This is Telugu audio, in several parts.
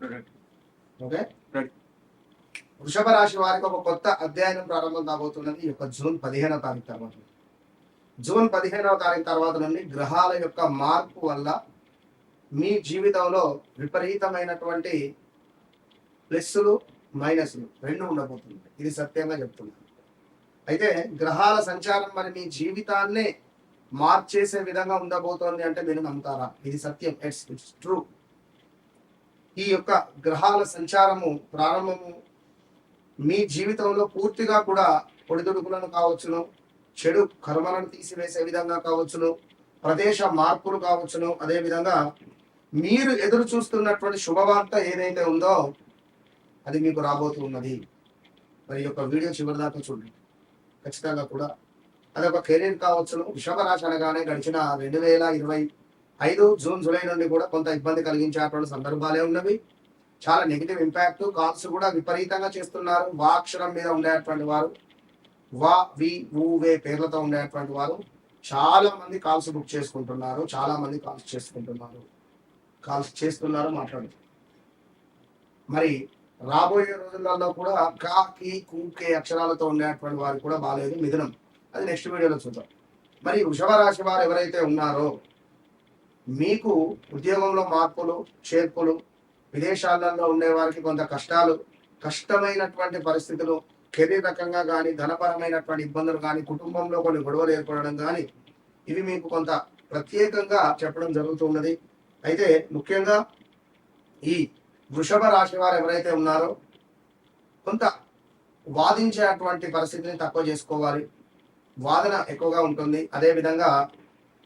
ఓకే, వృషభ రాశి వారికి ఒక కొత్త అధ్యయనం ప్రారంభం కాబోతున్నది ఈ యొక్క జూన్ 15వ తారీఖు తర్వాత. జూన్ 15వ తారీఖు తర్వాత నుండి గ్రహాల యొక్క మార్పు వల్ల మీ జీవితంలో విపరీతమైనటువంటి ప్లస్సులు మైనస్లు రెండు ఉండబోతుంది. ఇది సత్యంగా చెప్తున్నాను. అయితే గ్రహాల సంచారం మరి మీ జీవితాన్నే మార్చేసే విధంగా ఉండబోతోంది అంటే మీరు నమ్ముతారా? ఇది సత్యం, ఇట్స్ ట్రూ. ఈ యొక్క గ్రహాల సంచారము ప్రారంభము మీ జీవితంలో పూర్తిగా కూడా ఒడిదుడుకులను కావచ్చును, చెడు కర్మలను తీసివేసే విధంగా కావచ్చును, ప్రదేశ మార్పులు కావచ్చును, అదేవిధంగా మీరు ఎదురు చూస్తున్నటువంటి శుభవార్త ఏదైతే ఉందో అది మీకు రాబోతున్నది. మరి యొక్క వీడియో చివరి దాకా చూడండి. ఖచ్చితంగా కూడా అదొక కెరీర్ కావచ్చును. వృషభ రాశి అనగానే గడిచిన 2025 జూన్ జూలై నుండి కూడా కొంత ఇబ్బంది కలిగించేటువంటి సందర్భాలే ఉన్నవి. చాలా నెగిటివ్ ఇంపాక్ట్, కాల్స్ కూడా విపరీతంగా చేస్తున్నారు. వా అక్షరం మీద ఉండేటువంటి వారు, వా వి ఊ వే పేర్లతో ఉండేటువంటి వారు చాలా మంది కాల్స్ బుక్ చేసుకుంటున్నారు, చాలా మంది కాల్స్ చేస్తున్నారు, మాట్లాడుతున్నారు. మరి రాబోయే రోజులలో కూడా కా కీ కు కే అక్షరాలతో ఉండేటువంటి వారు కూడా బాగాలేదు. మిథునం, అది నెక్స్ట్ వీడియోలో చూద్దాం. మరి వృషభ రాశి వారు ఎవరైతే ఉన్నారో మీకు ఉద్యోగంలో మార్పులు చేర్పులు, విదేశాలలో ఉండే వారికి కొంత కష్టాలు, కష్టమైనటువంటి పరిస్థితులు, కెరీర్ రకంగా కానీ ధనపరమైనటువంటి ఇబ్బందులు కానీ, కుటుంబంలో కొన్ని గొడవలు ఏర్పడడం కానీ, ఇవి మీకు కొంత ప్రత్యేకంగా చెప్పడం జరుగుతున్నది. అయితే ముఖ్యంగా ఈ వృషభ రాశి వారు ఎవరైతే ఉన్నారో కొంత వాదించేటువంటి పరిస్థితిని తక్కువ చేసుకోవాలి. వాదన ఎక్కువగా ఉంటుంది. అదేవిధంగా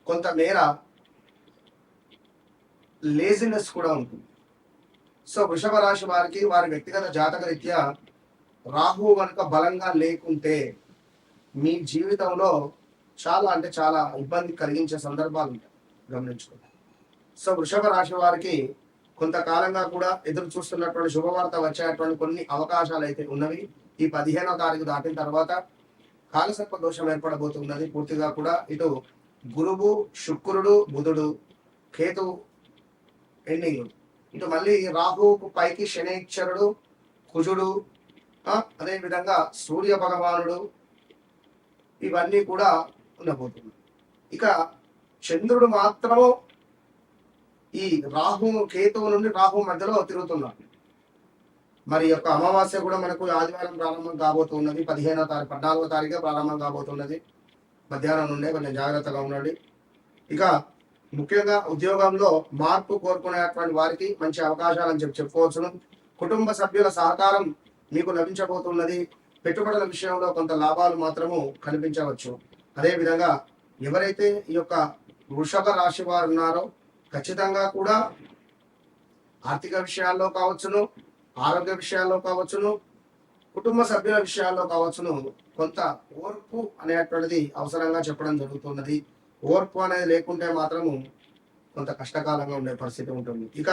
కొంతమేర లేజినెస్ కూడా ఉంటుంది. సో వృషభ రాశి వారికి వారి వ్యక్తిగత జాతక రీత్యా రాహు కనుక బలంగా లేకుంటే మీ జీవితంలో చాలా అంటే చాలా ఇబ్బంది కలిగించే సందర్భాలు ఉంటాయి, గమనించుకోండి. సో వృషభ రాశి వారికి కొంతకాలంగా కూడా ఎదురు చూస్తున్నటువంటి శుభవార్త వచ్చేటువంటి కొన్ని అవకాశాలు అయితే ఉన్నవి. ఈ 15వ తారీఖు దాటిన తర్వాత కాలసర్ప దోషం ఏర్పడబోతున్నది. పూర్తిగా కూడా ఇటు గురువు, శుక్రుడు, బుధుడు, కేతు ఎండింగ్, ఇటు మళ్ళీ రాహుకు పైకి శనైశ్వరుడు, కుజుడు, అదే విధంగా సూర్య భగవానుడు, ఇవన్నీ కూడా ఉండబోతున్నాయి. ఇక చంద్రుడు మాత్రము ఈ రాహు కేతువు నుండి రాహు మధ్యలో తిరుగుతున్నాడు. మరి యొక్క అమావాస్య కూడా మనకు ఆదివారం ప్రారంభం కాబోతున్నది. 14వ తారీఖు ప్రారంభం కాబోతున్నది. మధ్యాహ్నం నుండే కొంచెం జాగ్రత్తగా ఉండండి. ఇక ముఖ్యంగా ఉద్యోగంలో మార్పు కోరుకునేటువంటి వారికి మంచి అవకాశాలని చెప్పుకోవచ్చును. కుటుంబ సభ్యుల సహకారం మీకు లభించబోతున్నది. పెట్టుబడుల విషయంలో కొంత లాభాలు మాత్రము కనిపించవచ్చు. అదేవిధంగా ఎవరైతే ఈ యొక్క వృషభ రాశి వారు ఉన్నారో ఖచ్చితంగా కూడా ఆర్థిక విషయాల్లో కావచ్చును, ఆరోగ్య విషయాల్లో కావచ్చును, కుటుంబ సభ్యుల విషయాల్లో కావచ్చును, కొంత ఓర్పు అనేటువంటిది అవసరంగా చెప్పడం జరుగుతున్నది. ఓర్పు అనేది లేకుంటే మాత్రము కొంత కష్టకాలంగా ఉండే పరిస్థితి ఉంటుంది. ఇక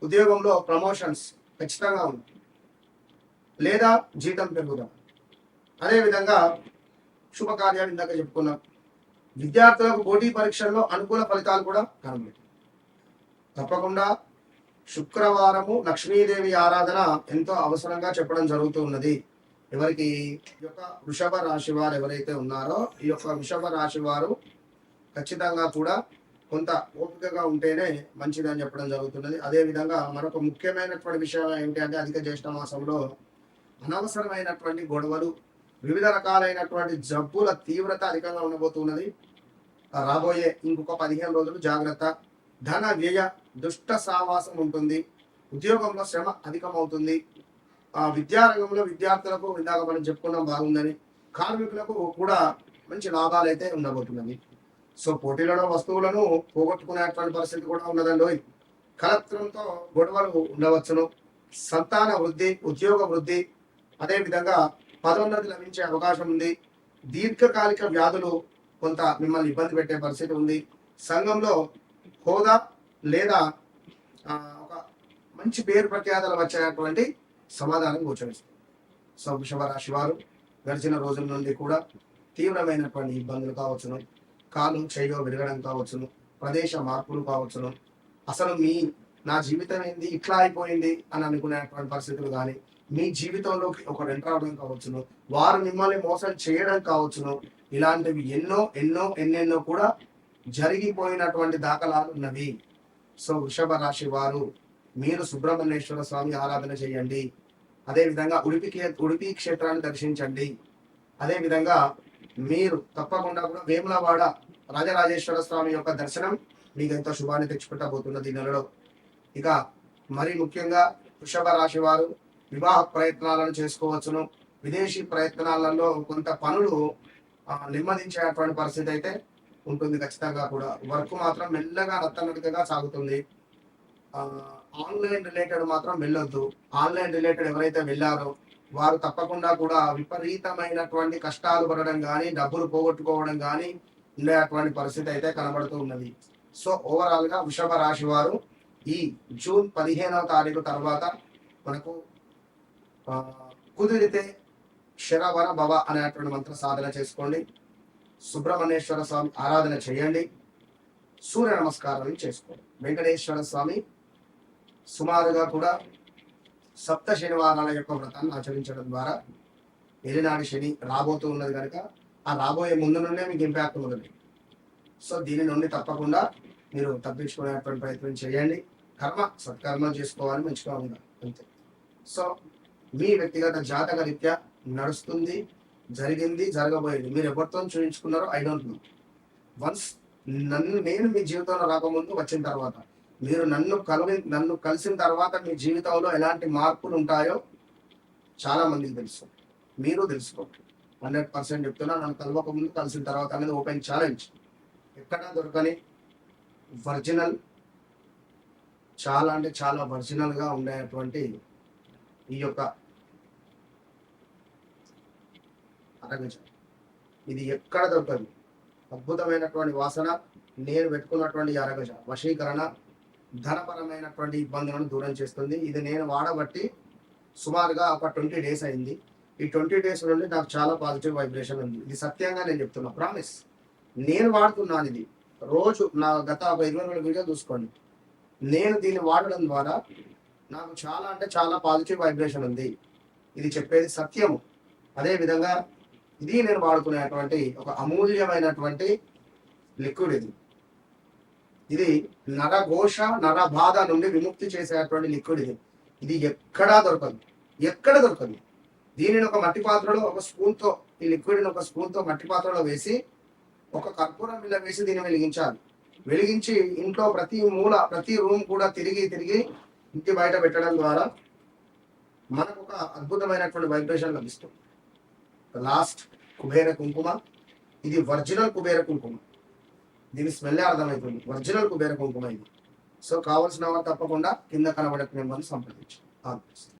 ఉద్యోగంలో ప్రమోషన్స్ ఖచ్చితంగా ఉంది, లేదా జీతం పెరుగుదల, అదేవిధంగా శుభకార్యాలు ఇందాక చెప్పుకున్నాం. విద్యార్థులకు పోటీ పరీక్షల్లో అనుకూల ఫలితాలు కూడా కనబడతాయి. తప్పకుండా శుక్రవారము లక్ష్మీదేవి ఆరాధన ఎంతో అవసరంగా చెప్పడం జరుగుతున్నది. ఎవరికి? ఈ యొక్క వృషభ రాశి వారు ఎవరైతే ఉన్నారో ఈ యొక్క వృషభ రాశి వారు ఖచ్చితంగా కూడా కొంత ఓపికగా ఉంటేనే మంచిదని చెప్పడం జరుగుతున్నది. అదేవిధంగా మరొక ముఖ్యమైనటువంటి విషయం ఏంటి అంటే అధిక జ్యేష్ఠ మాసంలో అనవసరమైనటువంటి గొడవలు, వివిధ రకాలైనటువంటి జబ్బుల తీవ్రత అధికంగా ఉండబోతున్నది. రాబోయే ఇంకొక 15 రోజులు జాగ్రత్త. ధన వ్యయ, దుష్ట సావాసం ఉంటుంది. ఉద్యోగంలో శ్రమ అధికమవుతుంది. విద్యారంగంలో విద్యార్థులకు ఇందాక మనం చెప్పుకున్నాం బాగుందని, కార్మికులకు కూడా మంచి లాభాలు అయితే ఉండబోతున్నవి. సో పోటీలలో వస్తువులను పోగొట్టుకునేటువంటి పరిస్థితి కూడా ఉన్నదండి. కలత్రంతో గొడవలు ఉండవచ్చును. సంతాన వృద్ధి, ఉద్యోగ వృద్ధి, అదేవిధంగా పదోన్నతి లభించే అవకాశం ఉంది. దీర్ఘకాలిక వ్యాధులు కొంత మిమ్మల్ని ఇబ్బంది పెట్టే పరిస్థితి ఉంది. సంఘంలో హోదా లేదా ఒక మంచి పేరు ప్రఖ్యాతలు వచ్చేటువంటి సమాధానం గోచరిస్తుంది. సో వృషభ రాశి వారు గడిచిన రోజుల నుండి కూడా తీవ్రమైనటువంటి ఇబ్బందులు కావచ్చును, కాలు చేయో విరగడం కావచ్చును, ప్రదేశ మార్పులు కావచ్చును, అసలు మీ నా జీవితం ఏంది ఇట్లా అయిపోయింది అని అనుకునేటువంటి పరిస్థితులు కానీ, మీ జీవితంలోకి ఒకరు ఎంటర్ అవ్వడం కావచ్చును, వారు మిమ్మల్ని మోసం చేయడం కావచ్చును, ఇలాంటివి ఎన్నో ఎన్నో ఎన్నెన్నో కూడా జరిగిపోయినటువంటి దాఖలాలు ఉన్నవి. సో వృషభ రాశి వారు మీరు సుబ్రహ్మణ్యేశ్వర స్వామి ఆరాధన చేయండి. అదేవిధంగా ఉడిపి క్షేత్రాన్ని దర్శించండి. అదేవిధంగా మీరు తప్పకుండా కూడా వేములవాడ రాజరాజేశ్వర స్వామి యొక్క దర్శనం మీకు ఎంతో శుభాన్ని తెచ్చిపెట్టబోతున్నది ఈ నెలలో. ఇక మరి ముఖ్యంగా వృషభ రాశి వారు వివాహ ప్రయత్నాలను చేసుకోవచ్చును. విదేశీ ప్రయత్నాలలో కొంత పనులు నెమ్మదించేటువంటి పరిస్థితి అయితే ఉంటుంది ఖచ్చితంగా కూడా. వర్క్ మాత్రం మెల్లగా నత్తనడకగా సాగుతుంది. ఆన్లైన్ రిలేటెడ్ మాత్రం వెళ్ళొద్దు. ఆన్లైన్ రిలేటెడ్ ఎవరైతే వెళ్ళారో వారు తప్పకుండా కూడా విపరీతమైనటువంటి కష్టాలు పడడం కానీ, డబ్బులు పోగొట్టుకోవడం కానీ ఉండేటువంటి పరిస్థితి అయితే కనబడుతూ ఉన్నది. సో ఓవరాల్ గా వృషభ రాశి వారు ఈ జూన్ 15వ తారీఖు తర్వాత మనకు కుదిరితే శరవణ భవ అనేటువంటి మంత్ర సాధన చేసుకోండి. సుబ్రహ్మణ్యేశ్వర స్వామి ఆరాధన చేయండి. సూర్య నమస్కారాలు చేసుకోండి. వెంకటేశ్వర స్వామి సుమారుగా కూడా సప్త శనివారాల యొక్క వ్రతాన్ని ఆచరించడం ద్వారా ఏలినాటి శని రాబోతూ ఉన్నది కనుక ఆ రాబోయే ముందు నుండే మీకు ఇంపాక్ట్ ఉన్నది. సో దీని నుండి తప్పకుండా మీరు తప్పించుకునేటువంటి ప్రయత్నం చేయండి. సత్కర్మ చేసుకోవాలి, మంచిగా ఉండాలి అంతే. సో మీ వ్యక్తిగత జాతక రీత్యా నడుస్తుంది, జరిగింది, జరగబోయేది. మీరు ఎవరితో చూపించుకున్నారో ఐ డోంట్ నో. వన్స్ నేను మీ జీవితంలో రాకముందు వచ్చిన తర్వాత, మీరు నన్ను కలిసిన తర్వాత మీ జీవితంలో ఎలాంటి మార్పులు ఉంటాయో చాలా మందికి తెలుసు. మీరు తెలుసుకోండి. 100% చెప్తున్నా. నన్ను కలవక ముందు, కలిసిన తర్వాత అనేది ఓపెన్ ఛాలెంజ్. ఎక్కడా దొరకని ఒరిజినల్, చాలా అంటే చాలా ఒరిజినల్ గా ఉండేటువంటి ఈ యొక్క అరగజ, ఇది ఎక్కడ దొరకదు. అద్భుతమైనటువంటి వాసన. నేను పెట్టుకున్నటువంటి అరగజ వశీకరణ, ధనపరమైనటువంటి ఇబ్బందులను దూరం చేస్తుంది. ఇది నేను వాడబట్టి సుమారుగా ఒక 20 days అయింది. ఈ 20 days నుండి నాకు చాలా పాజిటివ్ వైబ్రేషన్ ఉంది. ఇది సత్యంగా నేను చెప్తున్నా, ప్రామిస్. నేను వాడుతున్నాను ఇది రోజు. నా గత 20 వీడియో చూసుకోండి. నేను దీన్ని వాడడం ద్వారా నాకు చాలా అంటే చాలా పాజిటివ్ వైబ్రేషన్ ఉంది. ఇది చెప్పేది సత్యము. అదే విధంగా ఇది నేను వాడుకునేటువంటి ఒక అమూల్యమైనటువంటి లిక్విడ్. ఇది నరఘోష, నరబాధ నుండి విముక్తి చేసేటువంటి లిక్విడ్. ఇది ఎక్కడా దొరకదు, ఎక్కడ దొరకదు. దీనిని ఒక మట్టి పాత్రలో ఒక స్పూన్తో, ఈ లిక్విడ్ని ఒక స్పూన్తో మట్టి పాత్రలో వేసి ఒక కర్పూరం బిళ్ళ వేసి దీన్ని వెలిగించాలి. వెలిగించి ఇంట్లో ప్రతి మూల, ప్రతి రూమ్ కూడా తిరిగి ఇంటి బయట పెట్టడం ద్వారా మనకు ఒక అద్భుతమైనటువంటి వైబ్రేషన్ లభిస్తుంది. లాస్ట్ కుబేర కుంకుమ. ఇది ఒరిజినల్ కుబేర కుంకుమ. దీని స్మెల్లే అర్థమవుతుంది, ఒరిజినల్ కుబేర కుంకుమ ఇది. సో కావాల్సిన వారు తప్పకుండా కింద కనబడే నెంబర్ని సంప్రదించండి.